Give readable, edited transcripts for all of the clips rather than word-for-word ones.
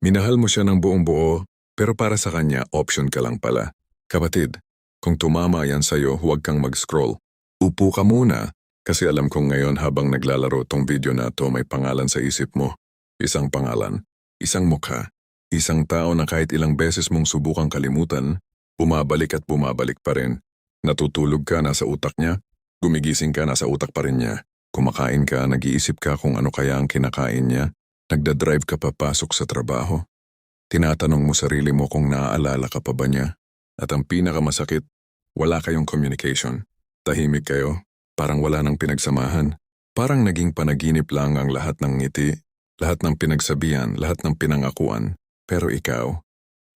Minahal mo siya ng buong buo, pero para sa kanya, option ka lang pala. Kapatid, kung tumama yan sa'yo, huwag kang mag-scroll. Upo ka muna, kasi alam kong ngayon habang naglalaro tong video na to may pangalan sa isip mo. Isang pangalan, isang mukha, isang tao na kahit ilang beses mong subukang kalimutan, bumabalik at bumabalik pa rin. Natutulog ka, nasa utak niya, gumigising ka, nasa utak pa rin niya. Kumakain ka, nag-iisip ka kung ano kaya ang kinakain niya, nagdadrive ka papasok sa trabaho. Tinatanong mo sarili mo kung naaalala ka pa ba niya. At ang pinakamasakit, wala kayong communication. Tahimik kayo, parang wala nang pinagsamahan. Parang naging panaginip lang ang lahat ng ngiti, lahat ng pinagsabihan, lahat ng pinangakuan. Pero ikaw,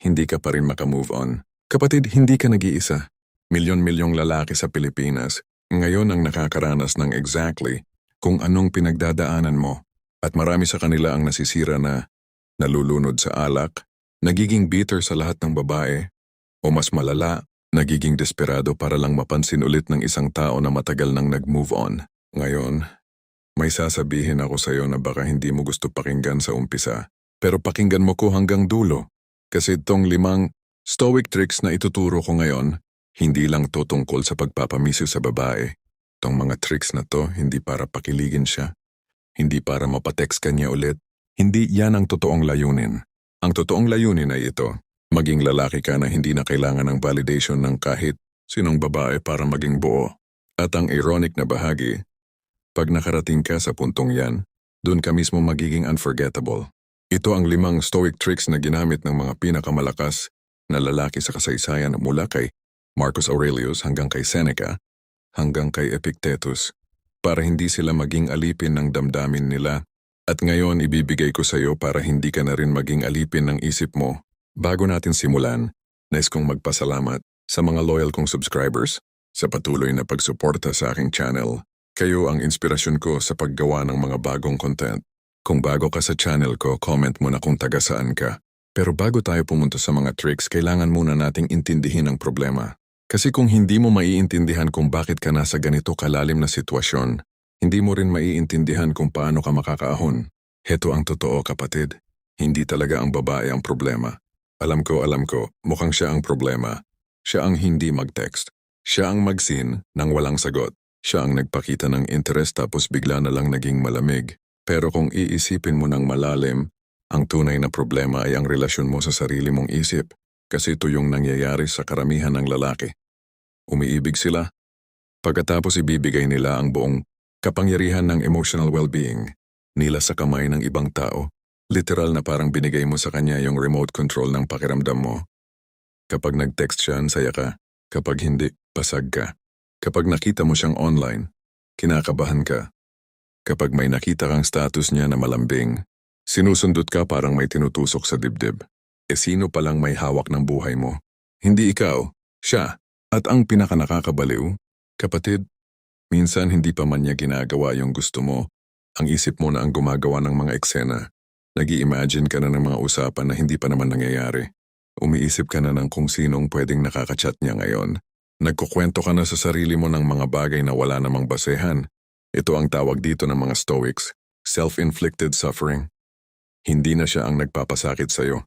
hindi ka pa rin makamove on. Kapatid, hindi ka nag-iisa. Milyon-milyong lalaki sa Pilipinas, ngayon ang nakakaranas ng exactly kung anong pinagdadaanan mo. At marami sa kanila ang nasisira na nalulunod sa alak, nagiging bitter sa lahat ng babae, o mas malala, nagiging desperado para lang mapansin ulit ng isang tao na matagal nang nag-move on. Ngayon, may sasabihin ako sa'yo na baka hindi mo gusto pakinggan sa umpisa, pero pakinggan mo ko hanggang dulo. Kasi itong 5 stoic tricks na ituturo ko ngayon, hindi lang to tungkol sa pagpapamisyo sa babae. Itong mga tricks na to, hindi para pakiligin siya. Hindi para mapatext ka niya ulit. Hindi yan ang totoong layunin. Ang totoong layunin ay ito. Maging lalaki ka na hindi na kailangan ng validation ng kahit sinong babae para maging buo. At ang ironic na bahagi, pag nakarating ka sa puntong yan, dun ka mismo magiging unforgettable. Ito ang 5 stoic tricks na ginamit ng mga pinakamalakas na lalaki sa kasaysayan mula kay Marcus Aurelius hanggang kay Seneca, hanggang kay Epictetus, para hindi sila maging alipin ng damdamin nila. At ngayon ibibigay ko sa iyo para hindi ka na rin maging alipin ng isip mo. Bago natin simulan, nais kong magpasalamat sa mga loyal kong subscribers sa patuloy na pagsuporta sa aking channel. Kayo ang inspirasyon ko sa paggawa ng mga bagong content. Kung bago ka sa channel ko, comment mo na kung taga saan ka. Pero bago tayo pumunta sa mga tricks, kailangan muna nating intindihin ang problema. Kasi kung hindi mo maiintindihan kung bakit ka nasa ganito kalalim na sitwasyon, hindi mo rin maiintindihan kung paano ka makakaahon. Heto ang totoo, kapatid. Hindi talaga ang babae ang problema. Alam ko, mukhang siya ang problema. Siya ang hindi mag-text. Siya ang mag-seen nang walang sagot. Siya ang nagpakita ng interest tapos bigla na lang naging malamig. Pero kung iisipin mo ng malalim, ang tunay na problema ay ang relasyon mo sa sarili mong isip. Kasi ito yung nangyayari sa karamihan ng lalaki. Umiibig sila. Pagkatapos ibibigay nila ang buong kapangyarihan ng emotional well-being nila sa kamay ng ibang tao. Literal na parang binigay mo sa kanya yung remote control ng pakiramdam mo. Kapag nag-text siya, saya ka. Kapag hindi, pasag ka. Kapag nakita mo siyang online, kinakabahan ka. Kapag may nakita kang status niya na malambing, sinusundot ka parang may tinutusok sa dibdib. Sino palang may hawak ng buhay mo? Hindi ikaw, siya. At ang pinakanakakabaliw, kapatid, minsan hindi pa man niya ginagawa yung gusto mo. Ang isip mo na ang gumagawa ng mga eksena. Nag-i-imagine ka na ng mga usapan na hindi pa naman nangyayari. Umiisip ka na ng kung sinong pwedeng nakakachat niya ngayon. Nagkukwento ka na sa sarili mo ng mga bagay na wala namang basehan. Ito ang tawag dito ng mga Stoics, self-inflicted suffering. Hindi na siya ang nagpapasakit sa'yo.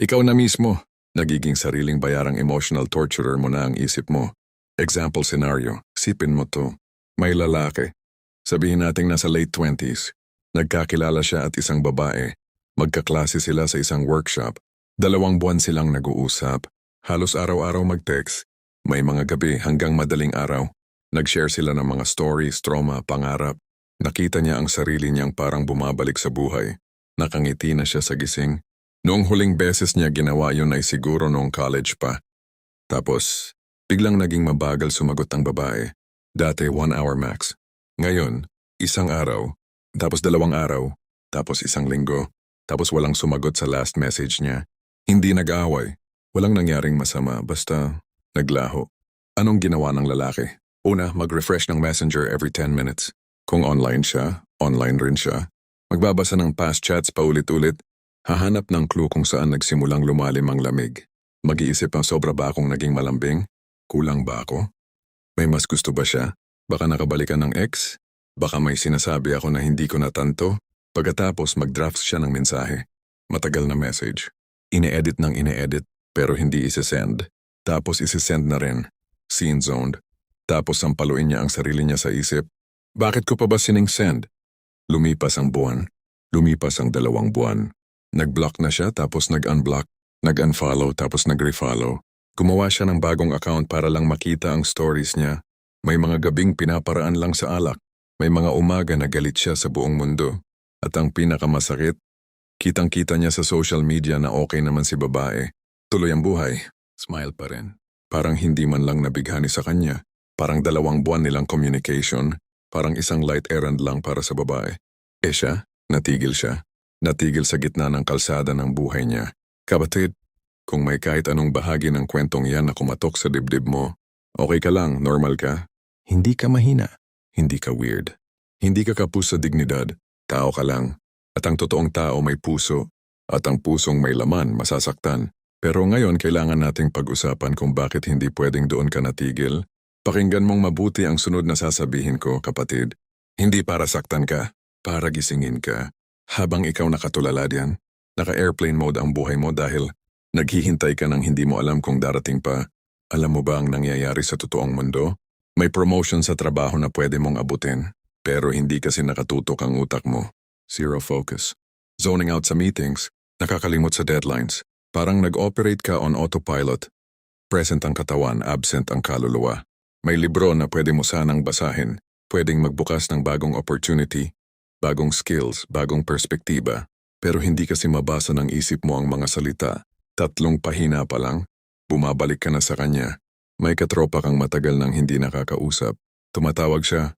Ikaw na mismo, nagiging sariling bayarang emotional torturer mo na ang isip mo. Example scenario, sipin mo to. May lalaki. Sabihin nating nasa late 20s. Nagkakilala siya at isang babae. Magkaklase sila sa isang workshop. 2 buwan silang nag-uusap. Halos araw-araw mag-text. May mga gabi hanggang madaling araw. Nag-share sila ng mga stories, trauma, pangarap. Nakita niya ang sarili niyang parang bumabalik sa buhay. Nakangiti na siya sa gising. Noong huling beses niya ginawa yun ay siguro noong college pa. Tapos, biglang naging mabagal sumagot ang babae. Dati 1 hour max. Ngayon, 1 araw. Tapos 2 araw. Tapos 1 linggo. Tapos walang sumagot sa last message niya. Hindi nag-aaway. Walang nangyaring masama, basta naglaho. Anong ginawa ng lalaki? Una, mag-refresh ng messenger every 10 minutes. Kung online siya, online rin siya. Magbabasa ng past chats paulit-ulit. Hahanap ng clue kung saan nagsimulang lumalim ang lamig. Mag-iisip ang sobra ba akong naging malambing? Kulang ba ako? May mas gusto ba siya? Baka nakabalikan ng ex? Baka may sinasabi ako na hindi ko natanto? Pagkatapos mag-draft siya ng mensahe. Matagal na message. Ine-edit ng ine-edit pero hindi isi-send. Tapos isi-send na rin. Scene zoned. Tapos sampaluin niya ang sarili niya sa isip. Bakit ko pa ba sining-send? Lumipas ang buwan. Lumipas ang 2 buwan. Nag-block na siya tapos nag-unblock. Nag-unfollow tapos nag-refollow. Gumawa siya ng bagong account para lang makita ang stories niya. May mga gabing pinaparaan lang sa alak. May mga umaga na galit siya sa buong mundo. At ang pinakamasakit, kitang-kita niya sa social media na okay naman si babae. Tuloy ang buhay. Smile pa rin. Parang hindi man lang nabighani sa kanya. Parang 2 buwan nilang communication. Parang isang light errand lang para sa babae. Siya, natigil siya. Natigil sa gitna ng kalsada ng buhay niya. Kapatid, kung may kahit anong bahagi ng kwentong yan na kumatok sa dibdib mo, okay ka lang, normal ka. Hindi ka mahina. Hindi ka weird. Hindi ka kapos sa dignidad. Tao ka lang. At ang totoong tao may puso. At ang pusong may laman, masasaktan. Pero ngayon kailangan nating pag-usapan kung bakit hindi pwedeng doon ka natigil. Pakinggan mong mabuti ang sunod na sasabihin ko, kapatid. Hindi para saktan ka, para gisingin ka. Habang ikaw nakatulala diyan, naka-airplane mode ang buhay mo dahil naghihintay ka ng hindi mo alam kung darating pa. Alam mo ba ang nangyayari sa totoong mundo? May promotion sa trabaho na pwede mong abutin. Pero hindi kasi nakatutok ang utak mo. Zero focus. Zoning out sa meetings, nakakalimot sa deadlines. Parang nag-operate ka on autopilot. Present ang katawan, absent ang kaluluwa. May libro na pwede mo sanang basahin. Pwedeng magbukas ng bagong opportunity, bagong skills, bagong perspektiba. Pero hindi kasi mabasa ng isip mo ang mga salita. 3 pahina pa lang, bumabalik ka na sa kanya. May katropa kang matagal nang hindi nakakausap. Tumatawag siya.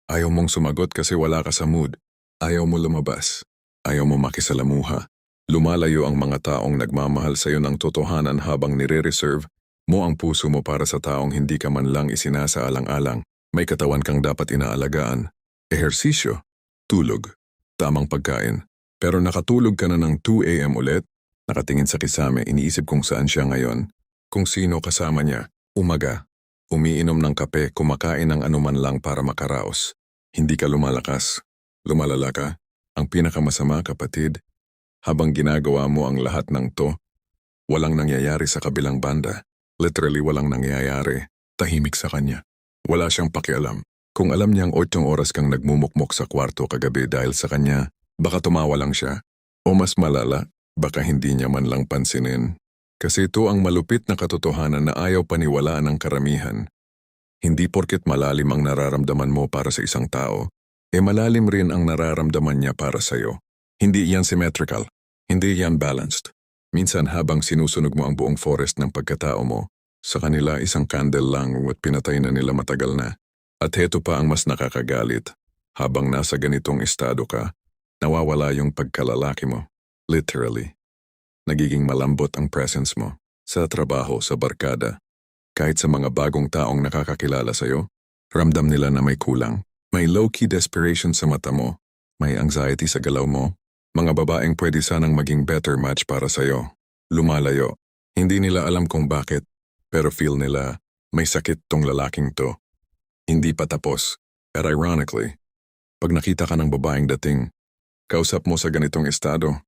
Ayaw mong sumagot kasi wala ka sa mood. Ayaw mo lumabas. Ayaw mo makisalamuha. Lumalayo ang mga taong nagmamahal sa'yo ng totohanan habang nire-reserve mo ang puso mo para sa taong hindi ka man lang isinasaalang-alang. May katawan kang dapat inaalagaan. Ehersisyo, tulog, tamang pagkain. Pero nakatulog ka na ng 2 a.m. ulit, nakatingin sa kisame, iniisip kung saan siya ngayon, kung sino kasama niya. Umaga, umiinom ng kape, kumakain ng anuman lang para makaraos. Hindi ka lumalakas. Lumalala ka. Ang pinakamasama, kapatid, habang ginagawa mo ang lahat ng to, walang nangyayari sa kabilang banda. Literally walang nangyayari. Tahimik sa kanya. Wala siyang pakialam. Kung alam niyang 8 oras kang nagmumukmok sa kwarto kagabi dahil sa kanya, baka tumawa lang siya. O mas malala, baka hindi niya man lang pansinin. Kasi ito ang malupit na katotohanan na ayaw paniwalaan ng karamihan. Hindi porket malalim ang nararamdaman mo para sa isang tao, malalim rin ang nararamdaman niya para sa'yo. Hindi yan symmetrical. Hindi yan balanced. Minsan habang sinusunog mo ang buong forest ng pagkatao mo, sa kanila isang candle lang at pinatay na nila matagal na. At heto pa ang mas nakakagalit. Habang nasa ganitong estado ka, nawawala yung pagkalalaki mo. Literally. Nagiging malambot ang presence mo. Sa trabaho, sa barkada. Kahit sa mga bagong taong nakakakilala sa'yo, ramdam nila na may kulang. May low-key desperation sa mata mo. May anxiety sa galaw mo. Mga babaeng pwede sanang maging better match para sa'yo. Lumalayo. Hindi nila alam kung bakit, pero feel nila may sakit tong lalaking to. Hindi pa tapos. But ironically, pag nakita ka ng babaeng dating, kausap mo sa ganitong estado,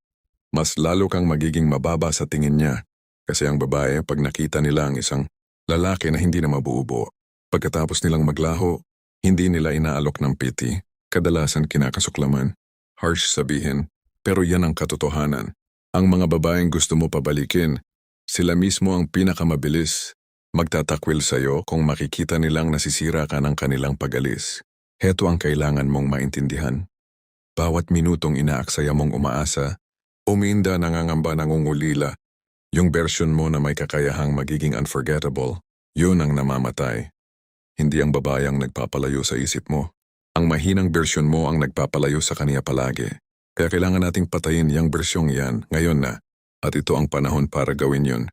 mas lalo kang magiging mababa sa tingin niya. Kasi ang babae, pag nakita nila ang isang lalaki na hindi na mabuubo, pagkatapos nilang maglaho, hindi nila inaalok ng pity, kadalasan kinakasuklaman. Harsh sabihin, pero yan ang katotohanan. Ang mga babaeng gusto mo pabalikin, sila mismo ang pinakamabilis. Magtatakwil sa'yo kung makikita nilang nasisira ka ng kanilang pag-alis. Heto ang kailangan mong maintindihan. Bawat minutong inaaksaya mong umaasa, uminda nangangamba nangungulila, yung version mo na may kakayahang magiging unforgettable, yun ang namamatay. Hindi ang babayang nagpapalayo sa isip mo. Ang mahinang version mo ang nagpapalayo sa kaniya palagi. Kaya kailangan nating patayin yung versyong yan ngayon na. At ito ang panahon para gawin yun.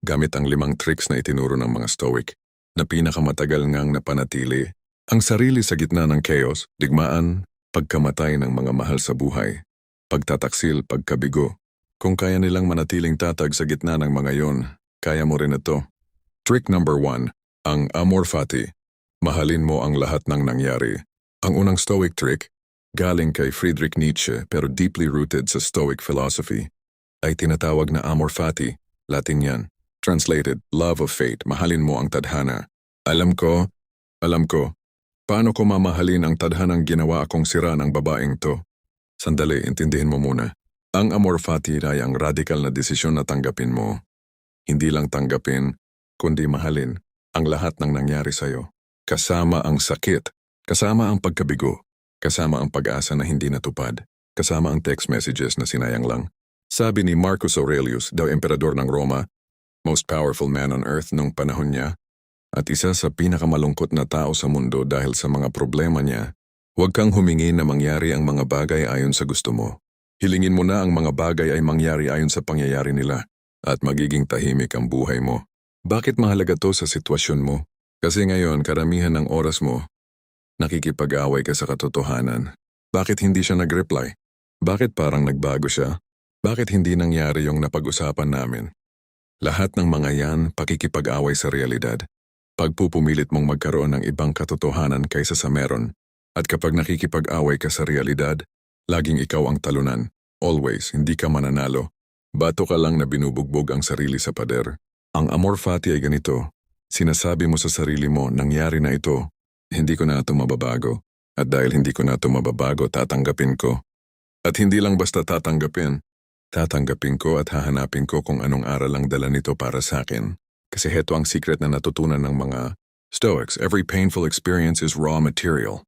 Gamit ang 5 tricks na itinuro ng mga Stoic na pinakamatagal ngang napanatili ang sarili sa gitna ng chaos, digmaan, pagkamatay ng mga mahal sa buhay, pagtataksil, pagkabigo. Kung kaya nilang manatiling tatag sa gitna ng mga yon, kaya mo rin ito. Trick number 1, ang amor fati. Mahalin mo ang lahat ng nangyari. Ang unang Stoic trick, galing kay Friedrich Nietzsche pero deeply rooted sa Stoic philosophy. ay tinatawag na amor fati, Latin yan. Translated, love of fate, mahalin mo ang tadhana. Alam ko, paano ko mamahalin ang tadhanang ginawa akong sira ng babaeng to? Sandali, intindihin mo muna. Ang amor fati ay ang radical na desisyon na tanggapin mo. Hindi lang tanggapin, kundi mahalin ang lahat ng nangyari sa'yo. Kasama ang sakit, kasama ang pagkabigo, kasama ang pag-asa na hindi natupad, kasama ang text messages na sinayang lang. Sabi ni Marcus Aurelius, daw emperador ng Roma, most powerful man on earth nung panahon niya, at isa sa pinakamalungkot na tao sa mundo dahil sa mga problema niya, huwag kang humingi na mangyari ang mga bagay ayon sa gusto mo. Hilingin mo na ang mga bagay ay mangyari ayon sa pangyayari nila at magiging tahimik ang buhay mo. Bakit mahalaga to sa sitwasyon mo? Kasi ngayon karamihan ng oras mo, nakikipag-away ka sa katotohanan. Bakit hindi siya nag-reply? Bakit parang nagbago siya? Bakit hindi nangyari yung napag-usapan namin? Lahat ng mga yan pakikipag-away sa realidad. Pagpupumilit mong magkaroon ng ibang katotohanan kaysa sa meron. At kapag nakikipag-away ka sa realidad, laging ikaw ang talunan. Always, hindi ka mananalo. Bato ka lang na binubugbog ang sarili sa pader. Ang amor fati ay ganito. Sinasabi mo sa sarili mo, nangyari na ito. Hindi ko na ito mababago. At dahil hindi ko na ito mababago, tatanggapin ko. At hindi lang basta tatanggapin ko at hahanapin ko kung anong aral ang dala nito para sa akin. Kasi heto ang secret na natutunan ng mga Stoics. Every painful experience is raw material.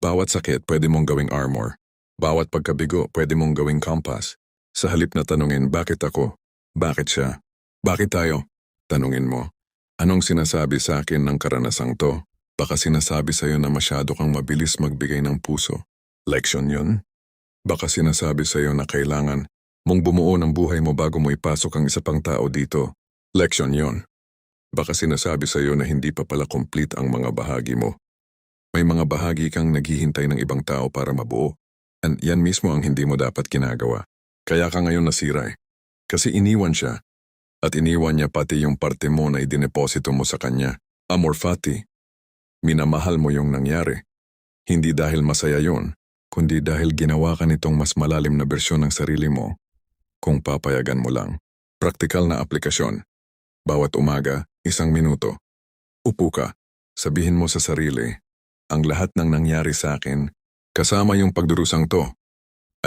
Bawat sakit pwede mong gawing armor. Bawat pagkabigo pwede mong gawing compass. Sa halip na tanungin, bakit ako? Bakit siya? Bakit tayo? Tanungin mo, anong sinasabi sa akin ng karanasang to? Baka sinasabi sa'yo na masyado kang mabilis magbigay ng puso. Leksyon yun? Baka sinasabi sa'yo na kailangan mong bumuo ng buhay mo bago mo ipasok ang isa pang tao dito. Leksyon yun. Baka sinasabi sa'yo na hindi pa pala complete ang mga bahagi mo. May mga bahagi kang naghihintay ng ibang tao para mabuo. And yan mismo ang hindi mo dapat ginagawa. Kaya ka ngayon nasira eh. Kasi iniwan siya. At iniwan niya pati yung parte mo na idineposito mo sa kanya. Amor fati. Minamahal mo yung nangyari. Hindi dahil masaya yon, kundi dahil ginawa ka nitong mas malalim na bersyon ng sarili mo. Kung papayagan mo lang. Praktikal na aplikasyon. Bawat umaga, 1 minuto. Upo ka. Sabihin mo sa sarili, ang lahat ng nangyari sa akin, kasama yung pagdurusang to,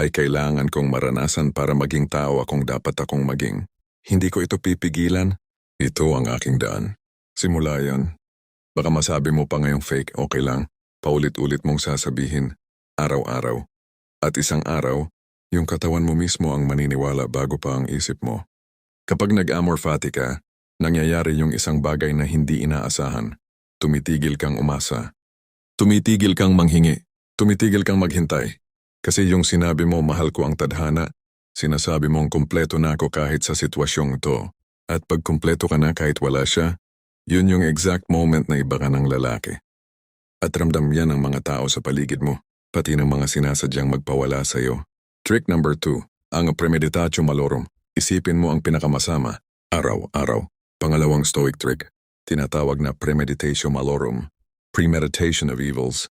ay kailangan kong maranasan para maging tao akong dapat akong maging. Hindi ko ito pipigilan. Ito ang aking daan. Simula yan. Baka masabi mo pa ngayong fake, okay lang. Paulit-ulit mong sasabihin, araw-araw. At isang araw, yung katawan mo mismo ang maniniwala bago pa ang isip mo. Kapag nag-amor fati ka, nangyayari yung isang bagay na hindi inaasahan. Tumitigil kang umasa. Tumitigil kang manghingi. Tumitigil kang maghintay. Kasi yung sinabi mo mahal ko ang tadhana, sinasabi mong kumpleto na ako kahit sa sitwasyong to. At pag kumpleto ka na kahit wala siya, yun yung exact moment na iba ka ng lalaki. At ramdam yan ng mga tao sa paligid mo, pati ng mga sinasadyang magpawala sa'yo. Trick number 2, ang premeditatio malorum. Isipin mo ang pinakamasama, araw-araw. Pangalawang stoic trick, tinatawag na premeditatio malorum, premeditation of evils.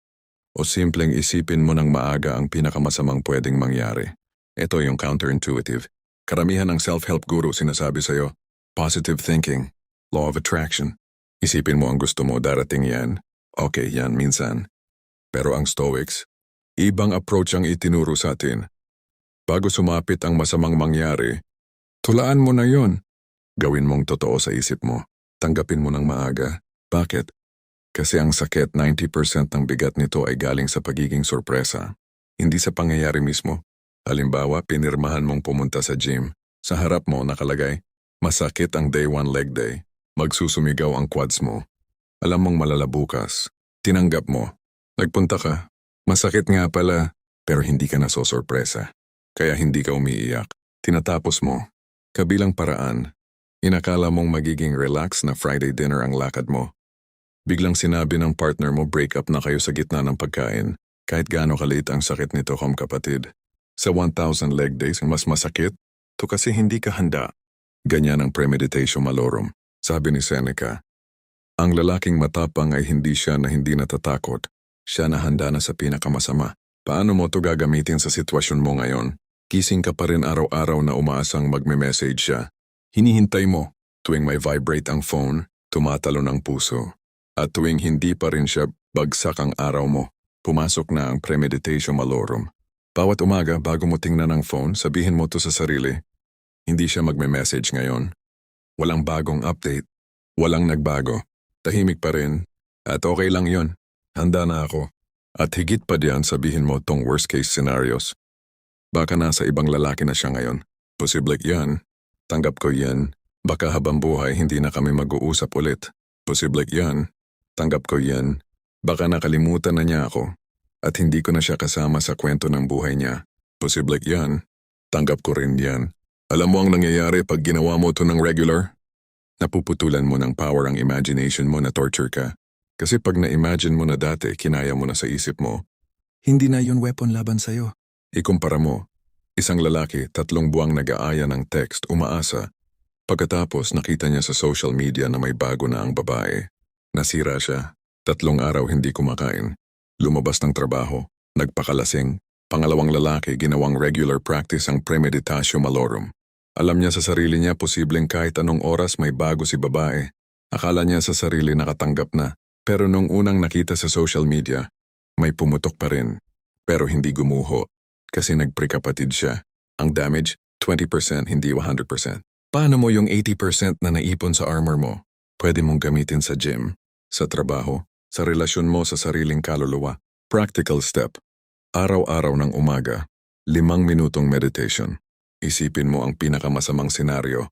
O simpleng isipin mo ng maaga ang pinakamasamang pwedeng mangyari. Ito yung counterintuitive. Karamihan ng self-help guru sinasabi sa'yo, positive thinking, law of attraction. Isipin mo ang gusto mo, darating yan. Okay, yan minsan. Pero ang Stoics, ibang approach ang itinuro sa atin. Bago sumapit ang masamang mangyari, tulaan mo na yon. Gawin mong totoo sa isip mo. Tanggapin mo ng maaga. Bakit? Kasi ang sakit, 90% ng bigat nito ay galing sa pagiging sorpresa. Hindi sa pangyayari mismo. Halimbawa, pinirmahan mong pumunta sa gym. Sa harap mo nakalagay, masakit ang day 1 leg day. Magsusumigaw ang quads mo. Alam mong malala bukas. Tinanggap mo. Nagpunta ka. Masakit nga pala, pero hindi ka nasosorpresa. Kaya hindi ka umiiyak. Tinatapos mo. Kabilang paraan, inakala mong magiging relax na Friday dinner ang lakad mo. Biglang sinabi ng partner mo break up na kayo sa gitna ng pagkain, kahit gaano kaliit ang sakit nito kapatid. Sa 1,000 leg days, mas masakit? To kasi hindi ka handa. Ganyan ang premeditatio malorum. Sabi ni Seneca, ang lalaking matapang ay hindi siya na hindi natatakot. Siya na handa na sa pinakamasama. Paano mo to gagamitin sa sitwasyon mo ngayon? Gising ka pa rin araw-araw na umaasang magme-message siya. Hinihintay mo. Tuwing may vibrate ang phone, tumatalo ng puso. At tuwing hindi pa rin siya, bagsak ang araw mo. Pumasok na ang premeditation malorum. Bawat umaga bago mo tingnan ang phone, sabihin mo to sa sarili. Hindi siya magme-message ngayon. Walang bagong update. Walang nagbago. Tahimik pa rin. At okay lang yon. Handa na ako. At higit pa diyan sabihin mo tong worst case scenarios. Baka nasa ibang lalaki na siya ngayon. Posible yan. Tanggap ko yan. Baka habang buhay hindi na kami mag-uusap ulit. Posible yan. Tanggap ko yan. Baka nakalimutan na niya ako. At hindi ko na siya kasama sa kwento ng buhay niya. Posible yan. Tanggap ko rin yan. Alam mo ang nangyayari pag ginawa mo to ng regular? Napuputulan mo ng power ang imagination mo na torture ka. Kasi pag na-imagine mo na dati, kinaya mo na sa isip mo, hindi na yun weapon laban sa'yo. Ikumpara mo, isang lalaki 3 buwang nag-aaya ng text, umaasa. Pagkatapos nakita niya sa social media na may bago na ang babae. Nasira siya, 3 araw hindi kumakain. Lumabas ng trabaho, nagpakalasing. Pangalawang lalaki ginawang regular practice ang premeditatio malorum. Alam niya sa sarili niya posibleng kahit anong oras may bago si babae. Akala niya sa sarili nakatanggap na. Pero nung unang nakita sa social media, may pumutok pa rin. Pero hindi gumuho. Kasi nagprekapatid siya. Ang damage, 20% hindi 100%. Paano mo yung 80% na naipon sa armor mo? Pwede mong gamitin sa gym, sa trabaho, sa relasyon mo sa sariling kaluluwa. Practical step. Araw-araw ng umaga, 5 minutong meditation. Isipin mo ang pinakamasamang senaryo.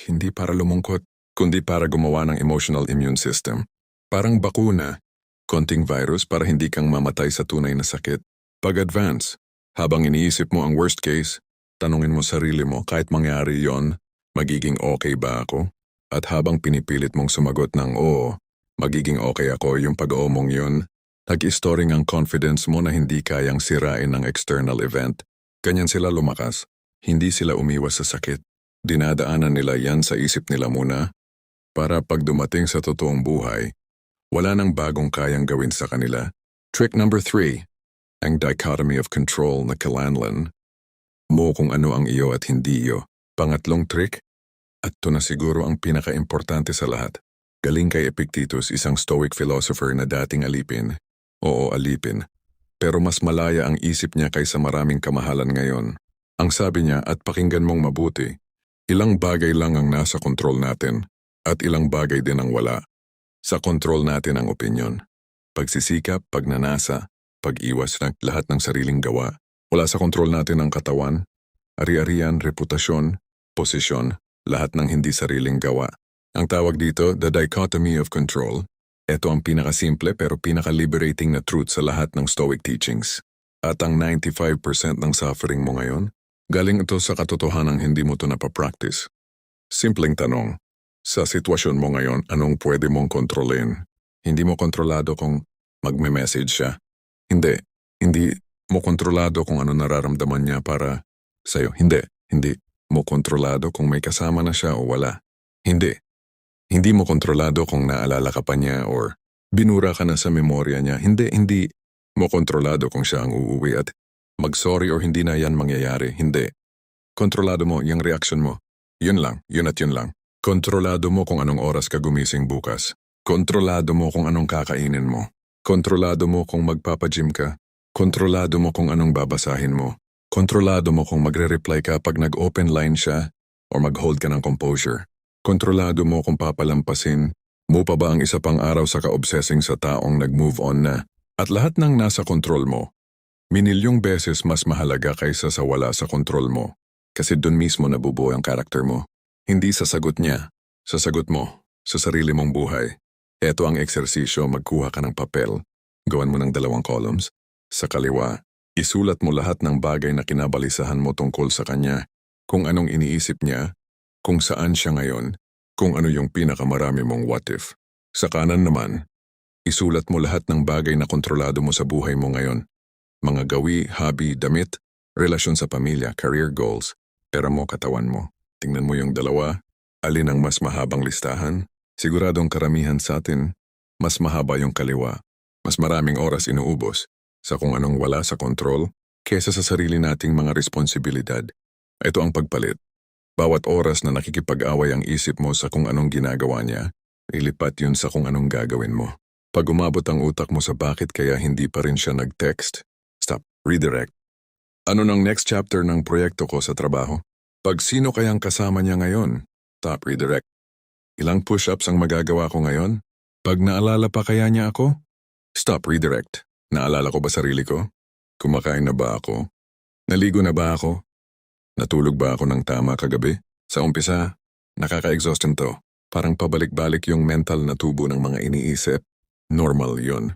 Hindi para lumungkot, kundi para gumawa ng emotional immune system. Parang bakuna, konting virus para hindi kang mamatay sa tunay na sakit. Pag-advance, habang iniisip mo ang worst case, tanungin mo sarili mo kahit mangyari yon, magiging okay ba ako? At habang pinipilit mong sumagot ng oo, magiging okay ako yung pag-oo mong yun, nag-storing ang confidence mo na hindi kayang sirain ng external event. Ganyan sila lumakas. Hindi sila umiwas sa sakit. Dinadaanan nila yan sa isip nila muna para pag dumating sa totoong buhay, wala nang bagong kayang gawin sa kanila. Trick number 3, ang dichotomy of control na kailanlan mo kung ano ang iyo at hindi iyo. Pangatlong trick, at ito na siguro ang pinaka-importante sa lahat. Galing kay Epictetus, isang stoic philosopher na dating alipin. Oo, alipin. Pero mas malaya ang isip niya kaysa maraming kamahalan ngayon. Ang sabi niya, at pakinggan mong mabuti, ilang bagay lang ang nasa kontrol natin at ilang bagay din ang wala. Sa kontrol natin ang opinyon, pagsisikap, pagnanasa, pag-iwas ng lahat ng sariling gawa. Wala sa kontrol natin ang katawan, ari-arian, reputasyon, posisyon, lahat ng hindi sariling gawa. Ang tawag dito, the dichotomy of control. Ito ang pinakasimple pero pinaka-liberating na truth sa lahat ng Stoic teachings. At ang 95% ng suffering mo ngayon, galing ito sa katotohanang hindi mo ito napapractice. Simpleng tanong, sa sitwasyon mo ngayon, anong pwede mong kontrolin? Hindi mo kontrolado kung magme-message siya. Hindi mo kontrolado kung ano nararamdaman niya para sa'yo. Hindi mo kontrolado kung may kasama na siya o wala. Hindi mo kontrolado kung naalala ka pa niya or binura ka na sa memorya niya. Hindi mo kontrolado kung siya ang uuwi at mag-sorry or hindi na yan mangyayari. Hindi. Kontrolado mo yung reaction mo. Yun lang, yun at yun lang. Kontrolado mo kung anong oras ka gumising bukas. Kontrolado mo kung anong kakainin mo. Kontrolado mo kung magpapagym ka. Kontrolado mo kung anong babasahin mo. Kontrolado mo kung magre-reply ka pag nag-open line siya or mag-hold ka ng composure. Kontrolado mo kung papalampasin mo pa ba ang isa pang araw sa ka-obsessing sa taong nag-move on na. At lahat ng nasa kontrol mo, minilyong beses mas mahalaga kaysa sa wala sa kontrol mo. Kasi dun mismo nabubuo ang karakter mo. Hindi sa sagot niya, sa sagot mo, sa sarili mong buhay. Ito ang eksersisyo, magkuha ka ng papel. Gawan mo ng 2 columns. Sa kaliwa, isulat mo lahat ng bagay na kinabalisahan mo tungkol sa kanya. Kung anong iniisip niya, kung saan siya ngayon, kung ano yung pinakamarami mong what if. Sa kanan naman, isulat mo lahat ng bagay na kontrolado mo sa buhay mo ngayon. Mga gawi, hobby, damit, relasyon sa pamilya, career goals, pera mo, katawan mo. Tingnan mo yung 2, alin ang mas mahabang listahan? Siguradong karamihan sa atin, mas mahaba yung kaliwa. Mas maraming oras inuubos sa kung anong wala sa kontrol kesa sa sarili nating mga responsibilidad. Ito ang pagpalit. Bawat oras na nakikipag-away ang isip mo sa kung anong ginagawa niya, ilipat yun sa kung anong gagawin mo. Pag umabot ang utak mo sa bakit kaya hindi pa rin siya nag-text, stop, redirect. Ano nang next chapter ng proyekto ko sa trabaho? Pag sino kayang kasama niya ngayon, stop, redirect. Ilang push-ups ang magagawa ko ngayon? Pag naalala pa kaya niya ako? Stop, redirect. Naalala ko ba sarili ko? Kumakain na ba ako? Naligo na ba ako? Natulog ba ako ng tama kagabi? Sa umpisa, nakaka-exhausting to. Parang pabalik-balik yung mental na tubo ng mga iniisip. Normal yun.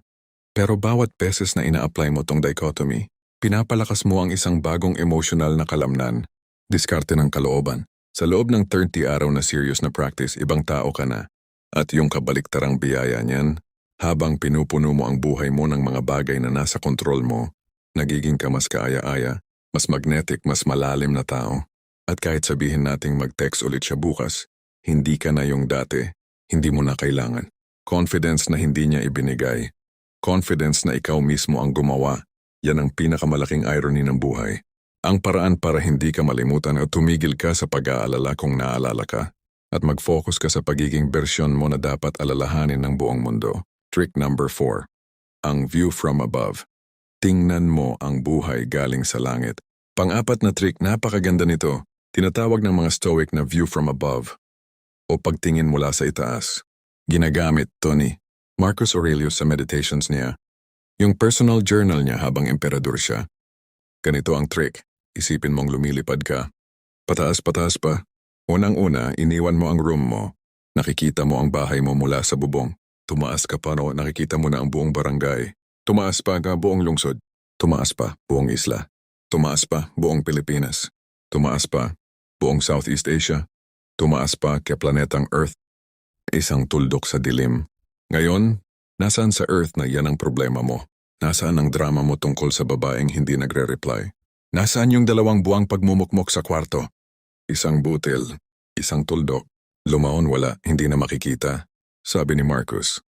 Pero bawat beses na ina-apply mo tong dichotomy, pinapalakas mo ang isang bagong emotional na kalamnan. Diskarte ng kalooban. Sa loob ng 30 araw na serious na practice, ibang tao ka na. At yung kabaliktarang biyaya niyan, habang pinupuno mo ang buhay mo ng mga bagay na nasa kontrol mo, nagiging ka mas kaaya-aya, mas magnetic, mas malalim na tao. At kahit sabihin nating mag-text ulit siya bukas, hindi ka na yung dati, hindi mo na kailangan. Confidence na hindi niya ibinigay. Confidence na ikaw mismo ang gumawa. Yan ang pinakamalaking irony ng buhay. Ang paraan para hindi ka malimutan at tumigil ka sa pag-aalala kung naalala ka at mag-focus ka sa pagiging bersyon mo na dapat alalahanin ng buong mundo. Trick number 4. Ang view from above. Tingnan mo ang buhay galing sa langit. Pang-apat na trick, napakaganda nito. Tinatawag ng mga Stoic na view from above o pagtingin mula sa itaas. Ginagamit to ni Marcus Aurelius sa meditations niya. Yung personal journal niya habang emperador siya. Ganito ang trick. Isipin mong lumilipad ka. Pataas-pataas pa. Unang-una, iniwan mo ang room mo. Nakikita mo ang bahay mo mula sa bubong. Tumaas ka pa no, nakikita mo na ang buong barangay. Tumaas pa ka buong lungsod. Tumaas pa buong isla. Tumaas pa buong Pilipinas. Tumaas pa buong Southeast Asia. Tumaas pa kay planetang Earth. Isang tuldok sa dilim. Ngayon, nasaan sa Earth na yan ang problema mo? Nasaan ang drama mo tungkol sa babaeng hindi nagre-reply? Nasaan yung 2 buwang pagmumukmok sa kwarto? Isang butil, isang tuldok. Lumaon wala, hindi na makikita. Sabi ni Marcus,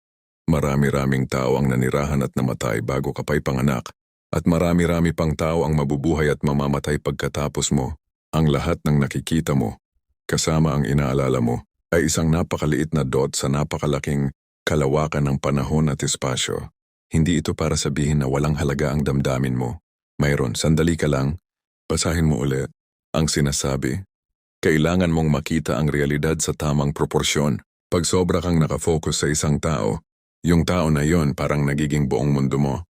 marami-raming tao ang nanirahan at namatay bago ka pa'y panganak. At marami-rami pang tao ang mabubuhay at mamamatay pagkatapos mo. Ang lahat ng nakikita mo, kasama ang inaalala mo, ay isang napakaliit na dot sa napakalaking kalawakan ng panahon at espasyo. Hindi ito para sabihin na walang halaga ang damdamin mo. Mayroon, sandali ka lang, basahin mo ulit. Ang sinasabi, kailangan mong makita ang realidad sa tamang proporsyon. Pag sobra kang nakafocus sa isang tao, yung tao na yon parang nagiging buong mundo mo.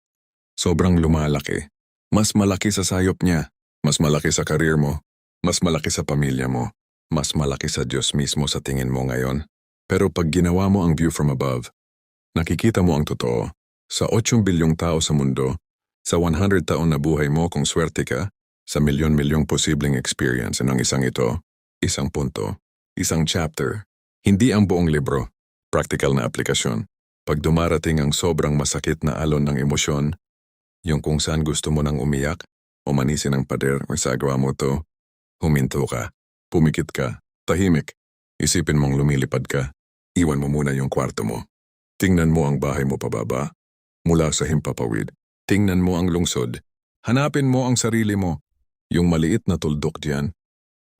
Sobrang lumalaki. Mas malaki sa sayop niya, mas malaki sa karir mo, mas malaki sa pamilya mo, mas malaki sa Diyos mismo sa tingin mo ngayon. Pero pag ginawa mo ang view from above, nakikita mo ang totoo. Sa 8 bilyong tao sa mundo, sa 100 taon na buhay mo kung swerte ka, sa milyon-milyong posibleng experience ng isang ito, isang punto, isang chapter, hindi ang buong libro, practical na aplikasyon. Pag dumarating ang sobrang masakit na alon ng emosyon, yung kung saan gusto mo nang umiyak, o manisin ang pader o sagwa mo to, huminto ka, pumikit ka, tahimik, isipin mong lumilipad ka, iwan mo muna yung kwarto mo. Tingnan mo ang bahay mo pababa, mula sa himpapawid. Tingnan mo ang lungsod. Hanapin mo ang sarili mo, yung maliit na tuldok diyan.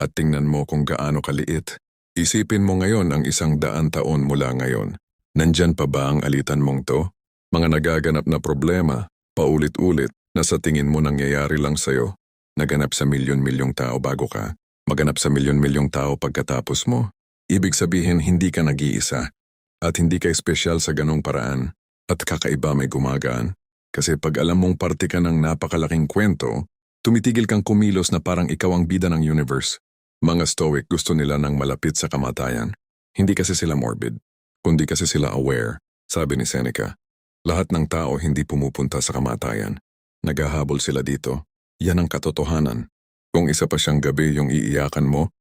At tingnan mo kung gaano kaliit. Isipin mo ngayon ang 100 taon mula ngayon. Nandyan pa ba ang alitan mong to? Mga nagaganap na problema, paulit-ulit, na sa tingin mo nangyayari lang sa'yo. Naganap sa milyon-milyong tao bago ka. Maganap sa milyon-milyong tao pagkatapos mo. Ibig sabihin hindi ka nag-iisa. At hindi ka espesyal sa ganong paraan. At kakaiba may gumagaan. Kasi pag alam mong parte ka ng napakalaking kwento, tumitigil kang kumilos na parang ikaw ang bida ng universe. Mga Stoic gusto nila ng malapit sa kamatayan. Hindi kasi sila morbid, kundi kasi sila aware, sabi ni Seneca. Lahat ng tao hindi pumupunta sa kamatayan. Naghahabol sila dito. Yan ang katotohanan. Kung isa pa siyang gabi yung iiyakan mo,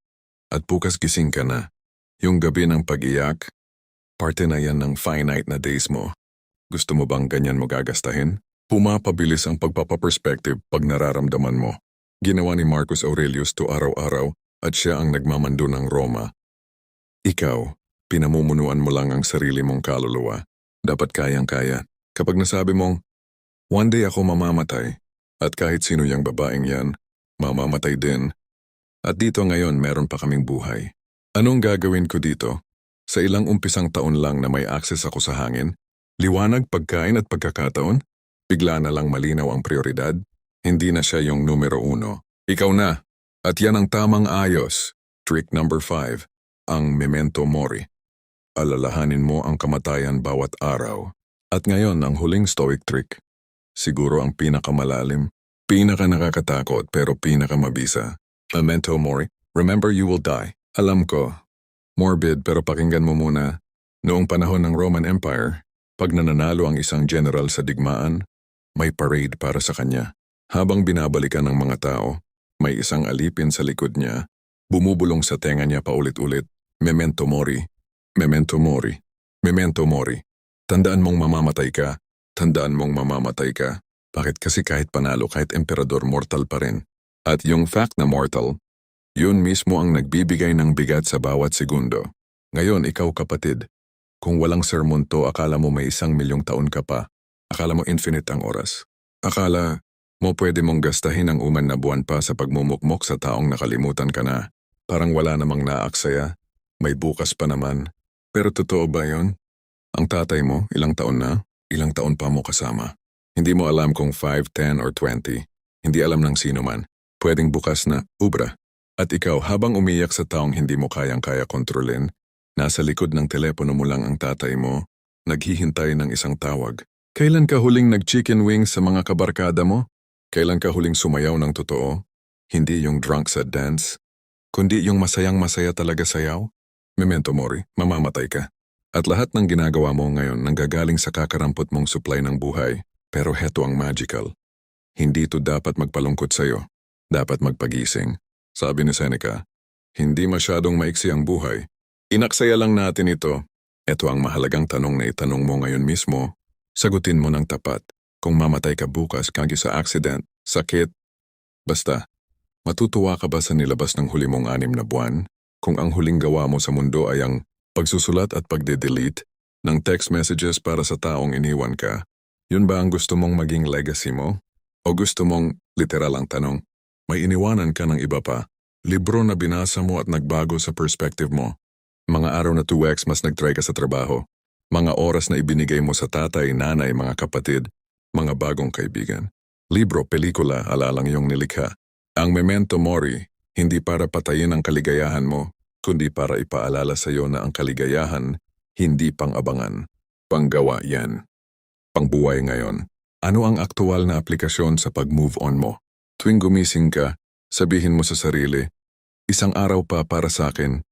at bukas gising ka na. Yung gabi ng pag-iyak, parte na yan ng finite na days mo. Gusto mo bang ganyan mo gagastahin? Pumapabilis ang pagpapaperspective pag nararamdaman mo. Ginawa ni Marcus Aurelius to araw-araw at siya ang nagmamando ng Roma. Ikaw, pinamumunuan mo lang ang sarili mong kaluluwa. Dapat kayang-kaya. Kapag nasabi mong, one day ako mamamatay, At kahit sino yung babaeng yan, mamamatay din. At dito ngayon meron pa kaming buhay. Anong gagawin ko dito? Sa ilang umpisang taon lang na may access ako sa hangin, liwanag, pagkain at pagkakataon, bigla na lang malinaw ang prioridad. Hindi na siya yung numero 1. Ikaw na. At yan ang tamang ayos. Trick number 5, ang memento mori. Alalahanin mo ang kamatayan bawat araw. At ngayon ang huling stoic trick. Siguro ang pinakamalalim, pinaka-nakakatakot pero pinakamabisa. Memento mori, remember you will die. Alam ko, morbid pero pakinggan mo muna. Noong panahon ng Roman Empire, pag nananalo ang isang general sa digmaan, may parade para sa kanya. Habang binabalikan ng mga tao, may isang alipin sa likod niya, bumubulong sa tenga niya paulit-ulit. Memento mori, memento mori, memento mori. Tandaan mong mamamatay ka, tandaan mong mamamatay ka. Bakit? Kasi kahit panalo, kahit emperador, mortal pa rin. At yung fact na mortal, yun mismo ang nagbibigay ng bigat sa bawat segundo. Ngayon, ikaw kapatid, kung walang sermon to, akala mo may 1,000,000 taon ka pa. Akala mo infinite ang oras. Akala mo pwede mong gastahin ang uman na buwan pa sa pagmumukmok sa taong nakalimutan ka na. Parang wala namang naaksaya, may bukas pa naman. Pero totoo ba yun? Ang tatay mo, ilang taon na? Ilang taon pa mo kasama? Hindi mo alam kung 5, 10 or 20. Hindi alam ng sino man. Pwedeng bukas na, ubra. At ikaw, habang umiyak sa taong hindi mo kayang-kaya kontrolin, nasa likod ng telepono mo lang ang tatay mo, naghihintay ng isang tawag. Kailan ka huling nag-chicken wings sa mga kabarkada mo? Kailan ka huling sumayaw ng totoo? Hindi yung drunk sa dance, kundi yung masayang-masaya talaga sayaw? Memento mori, mamamatay ka. At lahat ng ginagawa mo ngayon nanggagaling sa kakarampot mong supply ng buhay. Pero heto ang magical. Hindi to dapat magpalungkot sa'yo. Dapat magpagising. Sabi ni Seneca, hindi masyadong maiksi ang buhay. Inaksaya lang natin ito. Ito ang mahalagang tanong na itanong mo ngayon mismo. Sagutin mo ng tapat. Kung mamatay ka bukas kagi sa accident, sakit, basta, matutuwa ka ba sa nilabas ng huli mong 6 na buwan? Kung ang huling gawa mo sa mundo ay ang pagsusulat at pagde-delete ng text messages para sa taong iniwan ka, yun ba ang gusto mong maging legacy mo? O gusto mong, literal ang tanong, may iniwanan ka ng iba pa, libro na binasa mo at nagbago sa perspective mo, mga araw na 2x mas nag-try ka sa trabaho, mga oras na ibinigay mo sa tatay, nanay, mga kapatid, mga bagong kaibigan. Libro, pelikula, alalang iyong nilikha. Ang memento mori, hindi para patayin ang kaligayahan mo, kundi para ipaalala sa iyo na ang kaligayahan, hindi pang-abangan. Panggawa yan. Pangbuhay ngayon. Ano ang aktual na aplikasyon sa pag-move on mo? Tuwing gumising ka, sabihin mo sa sarili, isang araw pa para sa akin.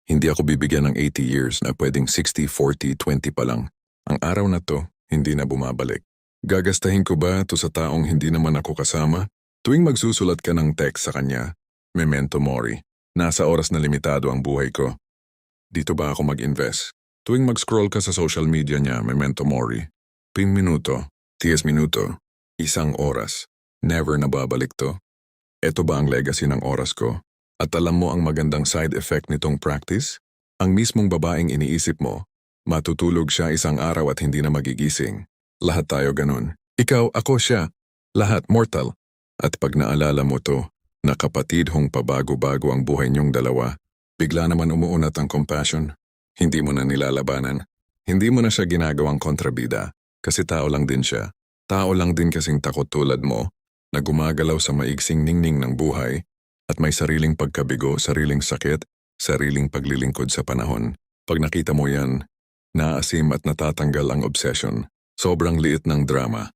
Hindi ako bibigyan ng 80 years na pwedeng 60, 40, 20 pa lang. Ang araw na to, hindi na bumabalik. Gagastahin ko ba to sa taong hindi naman ako kasama? Tuwing magsusulat ka ng text sa kanya, memento mori, nasa oras na limitado ang buhay ko. Dito ba ako mag-invest? Tuwing mag-scroll ka sa social media niya, memento mori, 5 minuto, 10 minuto, 1 oras. Never na babalik to. Ito ba ang legacy ng oras ko? At alam mo ang magandang side effect nitong practice? Ang mismong babaeng iniisip mo, matutulog siya 1 araw at hindi na magigising. Lahat tayo ganun. Ikaw, ako, siya. Lahat mortal. At pag naalala mo to, na kapatid hong pabago-bago ang buhay niyong dalawa, bigla naman umuunat ang compassion. Hindi mo na nilalabanan. Hindi mo na siya ginagawang kontrabida. Kasi tao lang din siya. Tao lang din kasing takot tulad mo, na gumagalaw sa maigsing ningning ng buhay, at may sariling pagkabigo, sariling sakit, sariling paglilingkod sa panahon. Pag nakita mo yan, naasim at natatanggal ang obsession. Sobrang liit ng drama,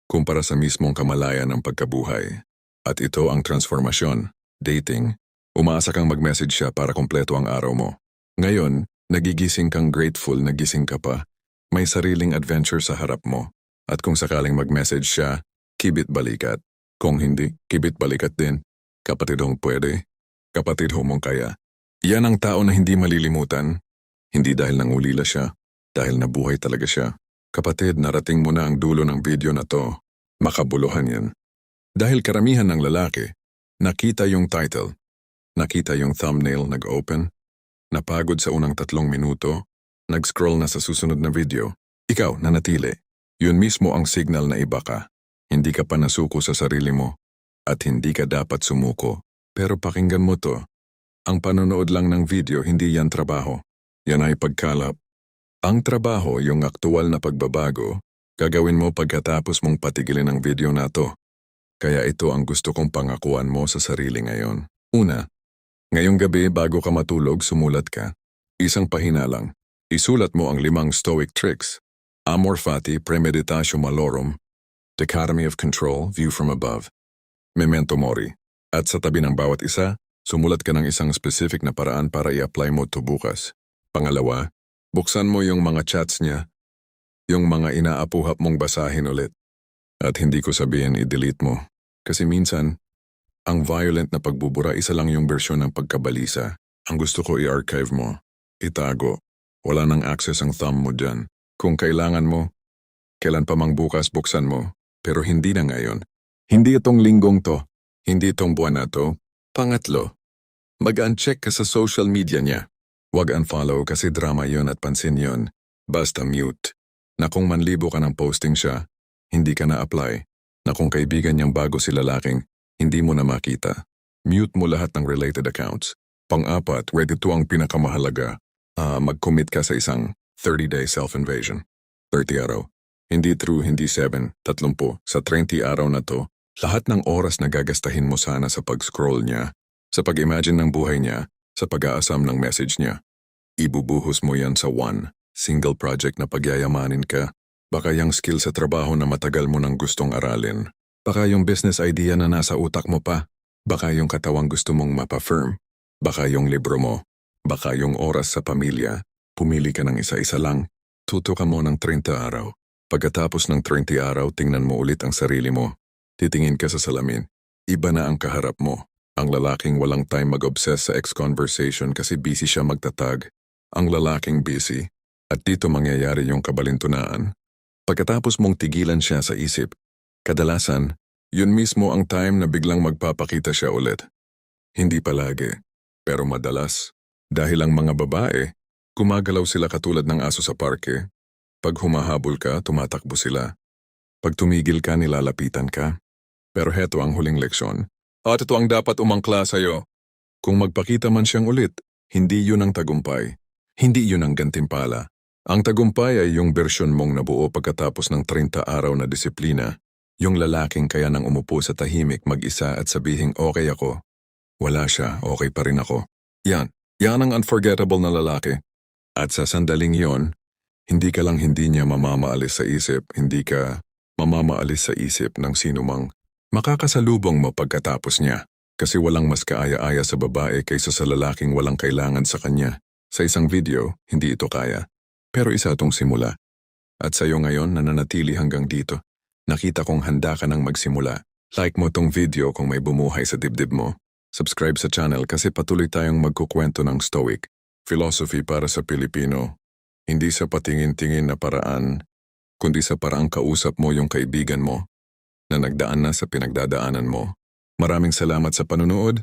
kumpara sa mismong kamalayan ng pagkabuhay. At ito ang transformasyon, dating. Umaasa kang mag-message siya para kompleto ang araw mo. Ngayon, nagigising kang grateful na gising ka pa. May sariling adventure sa harap mo. At kung sakaling mag-message siya, kibit balikat. Kung hindi, kibit balikat din. Kapatid hong pwede, kapatid hong mong kaya. Yan ang tao na hindi malilimutan. Hindi dahil nangulila siya, dahil nabuhay talaga siya. Kapatid, narating mo na ang dulo ng video na to. Makabuluhan yan. Dahil karamihan ng lalaki, nakita yung title, nakita yung thumbnail nag-open, napagod sa unang 3 minuto, nag-scroll na sa susunod na video. Ikaw, nanatili. Yun mismo ang signal na iba ka. Hindi ka pa nasuko sa sarili mo at hindi ka dapat sumuko. Pero pakinggan mo to. Ang panonood lang ng video, hindi yan trabaho. Yan ay pagkalap. Ang trabaho, yung aktual na pagbabago, gagawin mo pagkatapos mong patigilin ang video na to. Kaya ito ang gusto kong pangakuan mo sa sarili ngayon. Una, ngayong gabi bago ka matulog, sumulat ka. Isang pahina lang. Isulat mo ang 5 Stoic tricks. Amor fati, premeditatio malorum, dichotomy of control, view from above, memento mori. At sa tabi ng bawat isa, sumulat ka ng isang specific na paraan para i-apply mo to bukas. Pangalawa, buksan mo yung mga chats niya, yung mga inaapuhap mong basahin ulit. At hindi ko sabihin i-delete mo. Kasi minsan, ang violent na pagbubura, isa lang yung bersyon ng pagkabalisa. Ang gusto ko i-archive mo, itago. Wala nang access ang thumb mo dyan. Kung kailangan mo, kailan pa mang bukas buksan mo, pero hindi na ngayon. Hindi itong linggong to, hindi itong buwan na to. Pangatlo, mag-uncheck ka sa social media niya. Huwag unfollow kasi drama yon at pansin yon. Basta mute. Na kung manlibo ka ng posting siya, hindi ka na-apply. Na kung kaibigan niyang bago si lalaking, hindi mo na makita. Mute mo lahat ng related accounts. Pang-apat, ito ang pinakamahalaga. Mag-commit ka sa isang 30-day self-invasion. 30 araw. Hindi true, hindi 7, 30. Sa 30 araw na to, lahat ng oras na gagastahin mo sana sa pag-scroll niya, sa pag-imagine ng buhay niya, sa pag-aasam ng message niya. Ibubuhos mo yan sa one, single project na pagyayamanin ka. Baka yung skill sa trabaho na matagal mo nang gustong aralin. Baka yung business idea na nasa utak mo pa. Baka yung katawang gusto mong mapa-firm. Baka yung libro mo. Baka yung oras sa pamilya. Pumili ka ng isa-isa lang. Tuto ka mo ng 30 araw. Pagkatapos ng 30 araw, tingnan mo ulit ang sarili mo. Titingin ka sa salamin. Iba na ang kaharap mo. Ang lalaking walang time mag-obsess sa ex-conversation kasi busy siya magtatag. Ang lalaking busy. At dito mangyayari yung kabalintunaan. Pagkatapos mong tigilan siya sa isip, kadalasan, yun mismo ang time na biglang magpapakita siya ulit. Hindi palagi, pero madalas. Dahil ang mga babae, gumagalaw sila katulad ng aso sa parke. Pag humahabol ka, tumatakbo sila. Pag tumigil ka, nilalapitan ka. Pero heto ang huling leksyon. At ito ang dapat umangkla sa'yo. Kung magpakita man siyang ulit, hindi yun ang tagumpay. Hindi yun ang gantimpala. Ang tagumpay ay yung bersyon mong nabuo pagkatapos ng 30 araw na disiplina. Yung lalaking kaya nang umupo sa tahimik mag-isa at sabihing okay ako. Wala siya, okay pa rin ako. Yan ang unforgettable na lalaki. At sa sandaling yon, hindi ka lang hindi niya mamamaalis sa isip, hindi ka mamamaalis sa isip ng sinumang makakasalubong mo pagkatapos niya. Kasi walang mas kaaya-aya sa babae kaysa sa lalaking walang kailangan sa kanya. Sa isang video, hindi ito kaya. Pero isa itong simula. At sa'yo ngayon nananatili hanggang dito. Nakita kong handa ka nang magsimula. Like mo tong video kung may bumuhay sa dibdib mo. Subscribe sa channel kasi patuloy tayong magkukwento ng Stoic. Philosophy para sa Pilipino. Hindi sa patingin-tingin na paraan, kundi sa paraang kausap mo yung kaibigan mo na nagdaan na sa pinagdadaanan mo. Maraming salamat sa panunood.